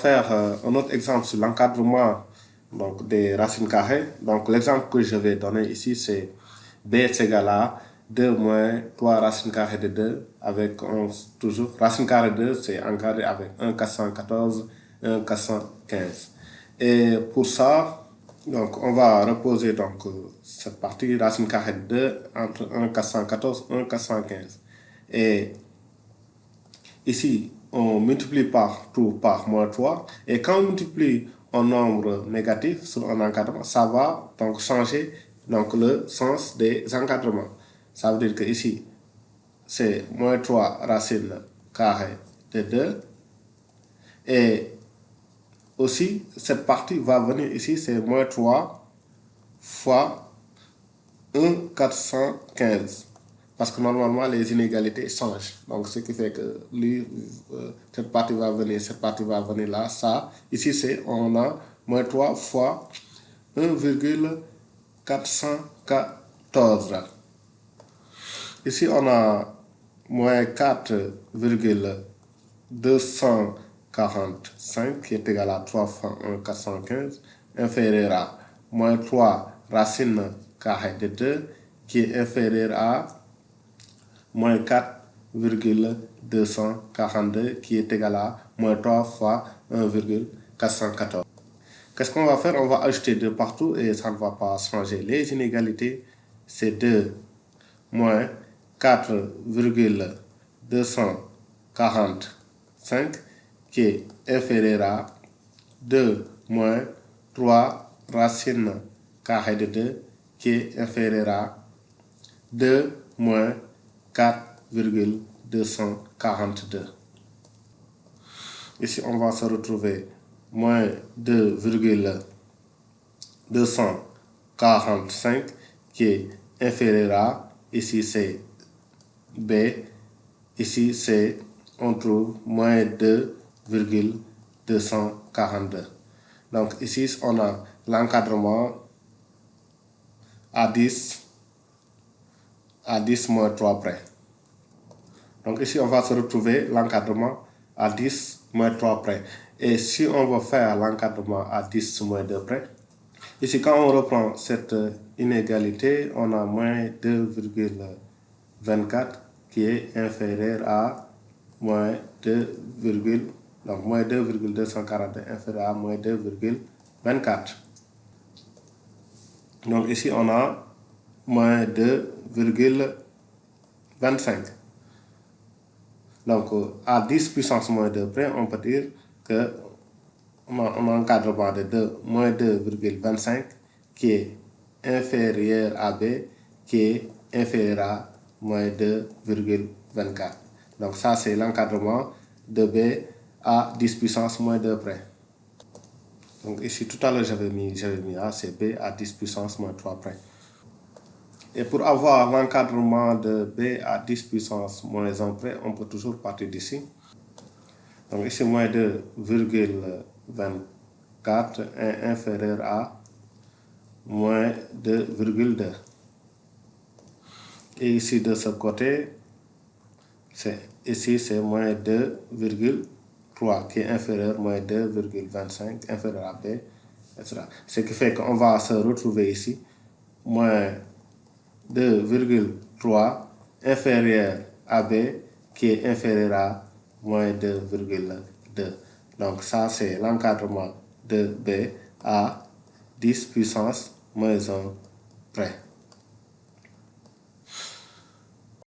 Faire un autre exemple sur l'encadrement des racines carrées. Donc l'exemple que je vais donner ici, c'est b est égal à 2 moins 3 racines carrées de 2 avec toujours racine carrée de 2, c'est encadré avec 1 414, 1 415. Et pour ça, donc on va reposer cette partie racine carrée de 2 entre 1 414 et 1 415. Et ici, on multiplie par tout par moins 3. Et quand on multiplie un nombre négatif sur un encadrement, ça va donc changer le sens des encadrements. Ça veut dire que ici, c'est moins 3 racine carrée de 2. Et aussi, cette partie va venir ici, c'est moins 3 fois 1 415. Parce que normalement, les inégalités changent. Donc, ce qui fait que cette partie va venir là, ça. Ici, on a moins 3 fois 1,414. Ici, on a moins 4,245 qui est égal à 3 fois 1,415 inférieur à moins 3 racine carrée de 2 qui est inférieur à moins 4,242 qui est égal à moins 3 fois 1,414. Qu'est-ce qu'on va faire? On va ajouter 2 partout et ça ne va pas changer les inégalités. C'est 2 moins 4,245 qui est inférieur à 2 moins 3 racine carrée de 2 qui est inférieur à 2 moins 4,242. Ici, on va se retrouver moins 2,245 qui est inférieur à, ici c'est B, ici on trouve moins 2,242. Donc ici, on a l'encadrement à 10 moins 3 près. Donc ici, on va se retrouver l'encadrement à 10 moins 3 près. Et si on veut faire l'encadrement à 10 moins 2 près, ici, quand on reprend cette inégalité, on a moins 2,24 qui est inférieur à moins 2,242 inférieur à moins 2,24. Donc ici, on a moins 2,25. Donc, à 10 puissance moins 2 près, on peut dire que on a un encadrement de moins 2,25 qui est inférieur à B, qui est inférieur à moins 2,24. Donc, ça, c'est l'encadrement de B à 10 puissance moins 2 près. Donc, ici, tout à l'heure, j'avais mis A, c'est B à 10 puissance moins 3 près. Et pour avoir l'encadrement de B à 10 puissance moins 1 près, on peut toujours partir d'ici. Donc ici, moins 2,24 est inférieur à moins 2,2. Et ici, de ce côté, ici c'est moins 2,3 qui est inférieur à moins 2,25, inférieur à B, etc. Ce qui fait qu'on va se retrouver ici, moins 2,3 inférieur à B qui est inférieur à moins 2,2. Donc ça, c'est l'encadrement de B à 10 puissance moins 1 près.